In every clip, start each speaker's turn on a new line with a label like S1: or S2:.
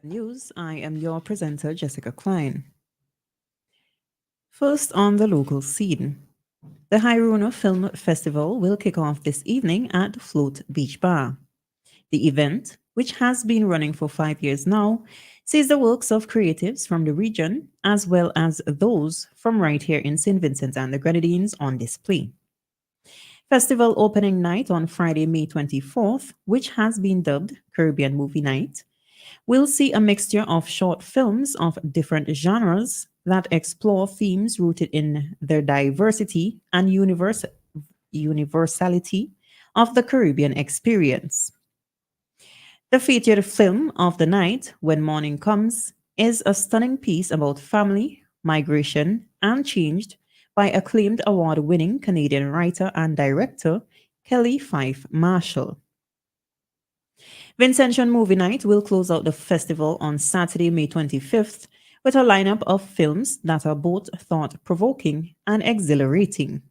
S1: News. I am your presenter, Jessica Klein. First on the local scene. The Hirona Film Festival will kick off this evening at Float Beach Bar. The event, which has been running for 5 years now, sees the works of creatives from the region as well as those from right here in St. Vincent and the Grenadines on display. Festival opening night on Friday, May 24th, which has been dubbed Caribbean Movie Night, we'll see a mixture of short films of different genres that explore themes rooted in their diversity and universality of the Caribbean experience. The featured film of the night, When Morning Comes, is a stunning piece about family, migration, and change by acclaimed award winning Canadian writer and director Kelly Fife Marshall. Vincentian Movie Night will close out the festival on Saturday, May 25th, with a lineup of films that are both thought provoking and exhilarating.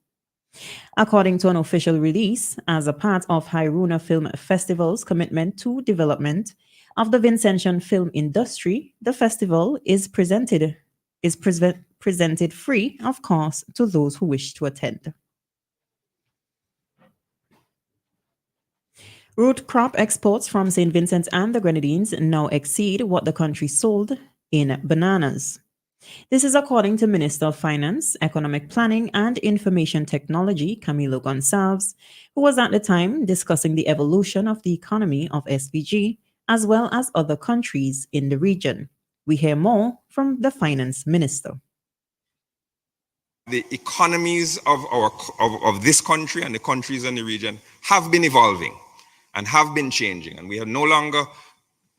S1: According to an official release, as a part of Hiruna Film Festival's commitment to development of the Vincentian film industry, the festival is presented free of cost to those who wish to attend. Root crop exports from St. Vincent and the Grenadines now exceed what the country sold in bananas. This is according to Minister of Finance, Economic Planning and Information Technology, Camilo Gonçalves, who was at the time discussing the evolution of the economy of SVG as well as other countries in the region. We hear more from the Finance Minister.
S2: The economies of this country and the countries in the region have been evolving and have been changing, and we are no longer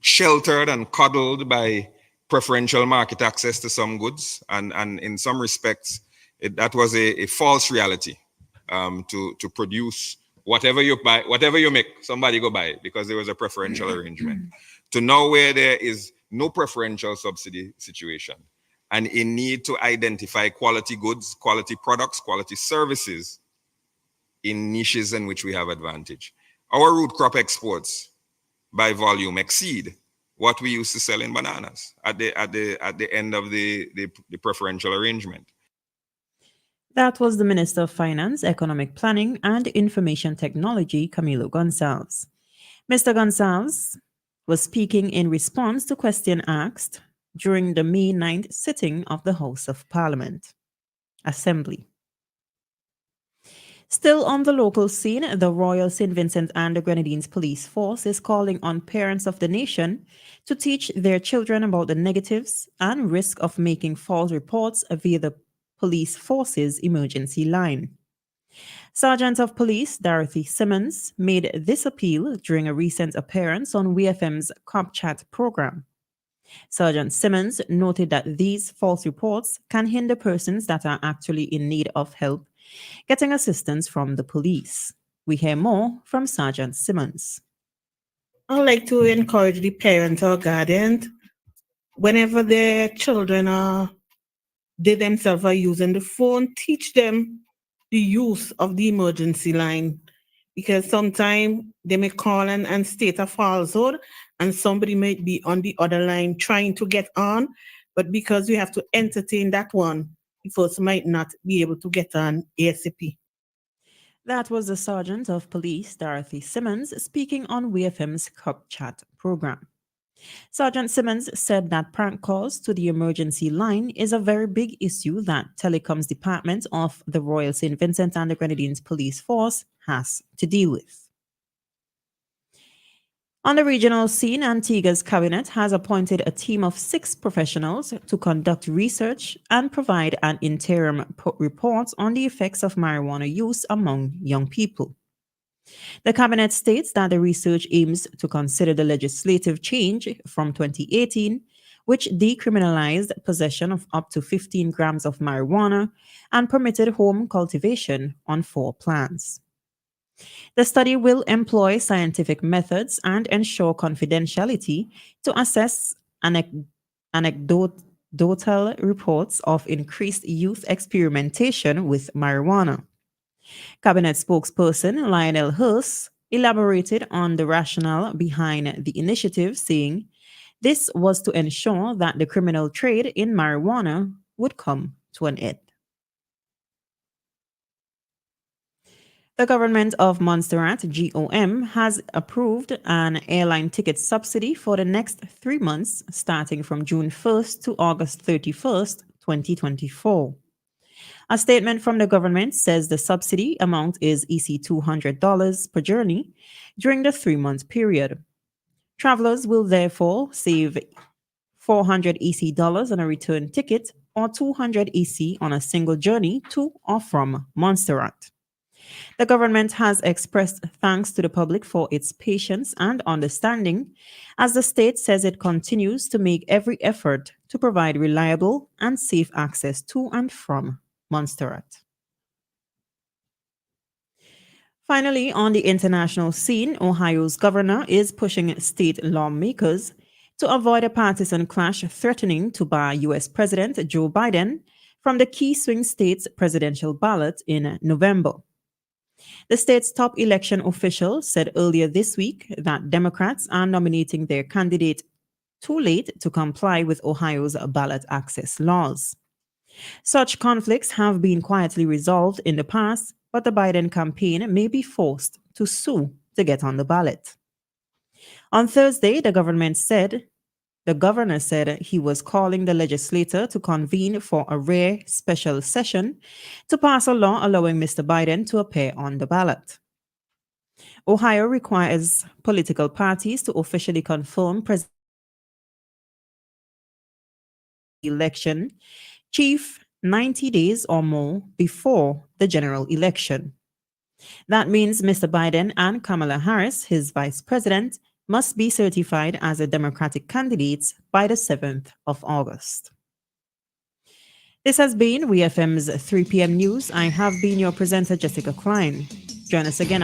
S2: sheltered and coddled by preferential market access to some goods, and in some respects, that was a false reality. To produce whatever you buy, whatever you make, somebody go buy it because there was a preferential arrangement. To now where there is no preferential subsidy situation and a need to identify quality goods, quality products, quality services in niches in which we have advantage. Our root crop exports by volume exceed what we used to sell in bananas at the end of the preferential arrangement.
S1: That was the Minister of Finance, Economic Planning and Information Technology, Camilo Gonçalves. Mr. Gonçalves was speaking in response to question asked during the May 9th sitting of the House of Parliament Assembly. Still on the local scene, the Royal St. Vincent and the Grenadines Police Force is calling on parents of the nation to teach their children about the negatives and risk of making false reports via the police force's emergency line. Sergeant of Police Dorothy Simmons made this appeal during a recent appearance on WEFM's Cop Chat program. Sergeant Simmons noted that these false reports can hinder persons that are actually in need of help getting assistance from the police. We hear more from Sergeant Simmons.
S3: I'd like to encourage the parents or guardians, whenever their children they themselves are using the phone, teach them the use of the emergency line. Because sometimes they may call and state a falsehood, and somebody might be on the other line trying to get on, but because we have to entertain that one, the person might not be able to get on ASAP.
S1: That was the Sergeant of Police Dorothy Simmons speaking on WFM's Cop Chat program. Sergeant Simmons said that prank calls to the emergency line is a very big issue that Telecoms Department of the Royal St. Vincent and the Grenadines Police Force has to deal with. On the regional scene, Antigua's cabinet has appointed a team of 6 professionals to conduct research and provide an interim report on the effects of marijuana use among young people. The cabinet states that the research aims to consider the legislative change from 2018, which decriminalized possession of up to 15 grams of marijuana and permitted home cultivation on 4 plants. The study will employ scientific methods and ensure confidentiality to assess anecdotal reports of increased youth experimentation with marijuana. Cabinet spokesperson Lionel Hurst elaborated on the rationale behind the initiative, saying this was to ensure that the criminal trade in marijuana would come to an end. The government of Montserrat, GOM, has approved an airline ticket subsidy for the next 3 months, starting from June 1st to August 31st, 2024. A statement from the government says the subsidy amount is EC $200 per journey during the 3 month period. Travelers will therefore save 400 EC dollars on a return ticket or 200 EC on a single journey to or from Montserrat. The government has expressed thanks to the public for its patience and understanding, as the state says it continues to make every effort to provide reliable and safe access to and from Montserrat. Finally, on the international scene, Ohio's governor is pushing state lawmakers to avoid a partisan clash threatening to bar U.S. President Joe Biden from the key swing state's presidential ballot in November. The state's top election official said earlier this week that Democrats are nominating their candidate too late to comply with Ohio's ballot access laws. Such conflicts have been quietly resolved in the past, but the Biden campaign may be forced to sue to get on the ballot. On Thursday, the governor said he was calling the legislature to convene for a rare special session to pass a law allowing Mr. Biden to appear on the ballot. Ohio requires political parties to officially confirm presidential election chief 90 days or more before the general election. That means Mr. Biden and Kamala Harris, his vice president, must be certified as a Democratic candidates by the 7th of August. This has been WEFM's 3 p.m. news. I have been your presenter, Jessica Klein. Join us again at